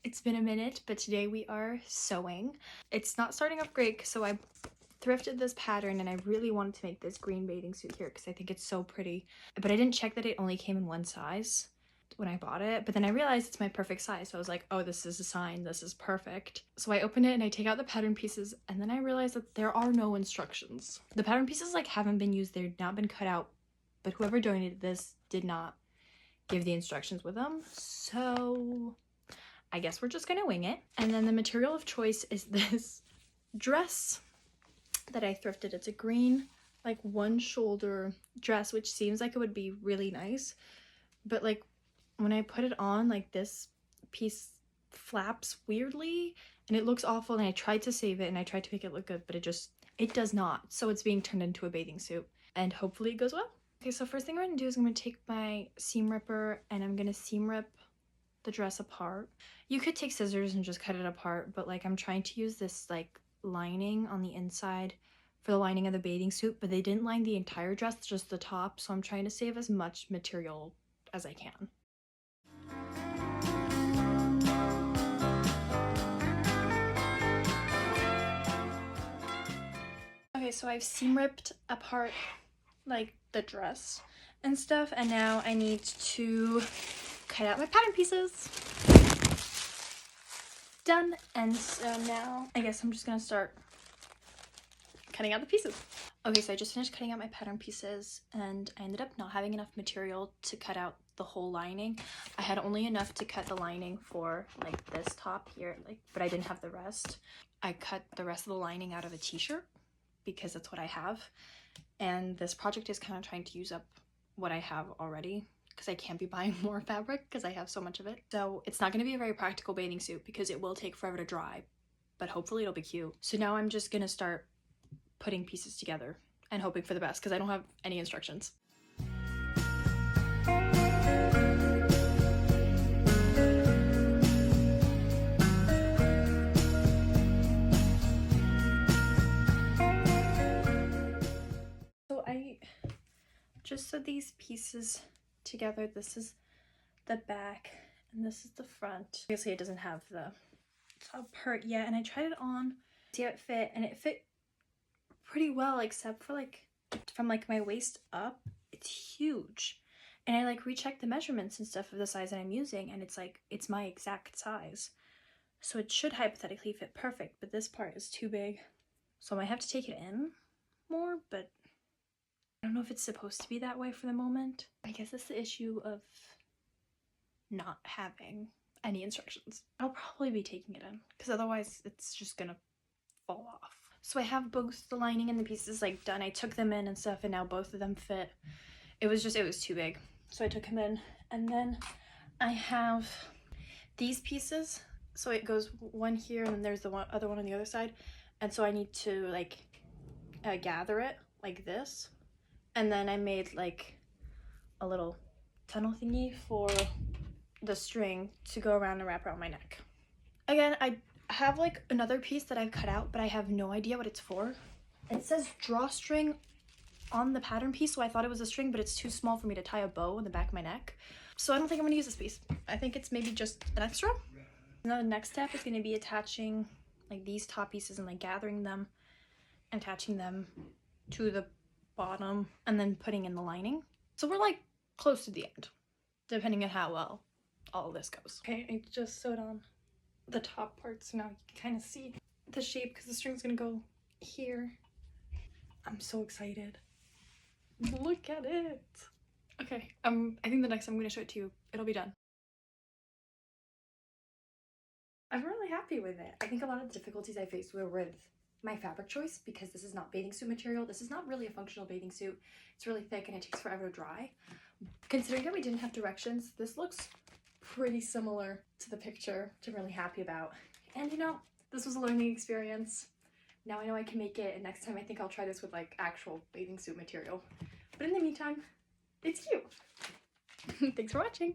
It's been a minute, but today we are sewing. It's not starting off great, so I thrifted this pattern and I really wanted to make this green bathing suit here because I think it's so pretty. But I didn't check that it only came in one size when I bought it, but then I realized it's my perfect size. So I was like, oh, this is a sign, this is perfect. So I opened it and I take out the pattern pieces, and then I realized that there are no instructions. The pattern pieces like haven't been used, they've not been cut out, but whoever donated this did not give the instructions with them. So I guess we're just gonna wing it. And then the material of choice is this dress that I thrifted. It's a green, like one shoulder dress, which seems like it would be really nice. But like when I put it on, like this piece flaps weirdly and it looks awful. And I tried to save it and I tried to make it look good, but it does not. So it's being turned into a bathing suit and hopefully it goes well. Okay, so first thing I'm gonna do is I'm gonna take my seam ripper and I'm gonna seam rip the dress apart. You could take scissors and just cut it apart, but like I'm trying to use this like lining on the inside for the lining of the bathing suit, but they didn't line the entire dress, just the top, so I'm trying to save as much material as I can. Okay, so I've seam ripped apart like the dress and stuff, and now I need to cut out my pattern pieces. Done. And so now I guess I'm just gonna start cutting out the pieces. Okay, so I just finished cutting out my pattern pieces and I ended up not having enough material to cut out the whole lining. I had only enough to cut the lining for like this top here, like, but I didn't have the rest. I cut the rest of the lining out of a t-shirt because that's what I have. And this project is kind of trying to use up what I have already because I can't be buying more fabric because I have so much of it. So it's not going to be a very practical bathing suit because it will take forever to dry, but hopefully it'll be cute. So now I'm just going to start putting pieces together and hoping for the best because I don't have any instructions. So I just sewed these pieces together. This is the back and this is the front. Obviously it doesn't have the top part yet, and I tried it on, see how it fit, and it fit pretty well except for like from like my waist up, it's huge. And I like rechecked the measurements and stuff of the size that I'm using, and it's like it's my exact size. So it should hypothetically fit perfect, but this part is too big. So I might have to take it in more, but I don't know if it's supposed to be that way for the moment. I guess it's the issue of not having any instructions. I'll probably be taking it in because otherwise it's just gonna fall off. So I have both the lining and the pieces like done. I took them in and stuff, and now both of them fit. It was too big, so I took them in. And then I have these pieces, so it goes one here and then there's the other one on the other side, and so I need to like gather it like this, and then I made like a little tunnel thingy for the string to go around and wrap around my neck. Again, I have like another piece that I've cut out, but I have no idea what it's for. It says drawstring on the pattern piece, so I thought it was a string, but it's too small for me to tie a bow in the back of my neck. So I don't think I'm gonna use this piece. I think it's maybe just an extra. Now the next step is gonna be attaching like these top pieces and like gathering them, attaching them to the bottom, and then putting in the lining. So we're like close to the end, depending on how well all of this goes. Okay, I just sewed on the top part, so now you can kind of see the shape because the string's gonna go here. I'm so excited. Look at it. Okay, I think the next time I'm gonna show it to you, it'll be done. I'm really happy with it. I think a lot of the difficulties I faced were with my fabric choice because this is not bathing suit material. This is not really a functional bathing suit. It's really thick and it takes forever to dry. Considering that we didn't have directions, this looks pretty similar to the picture, which I'm really happy about. And you know, this was a learning experience. Now I know I can make it, and next time I think I'll try this with like actual bathing suit material. But in the meantime, it's cute. Thanks for watching.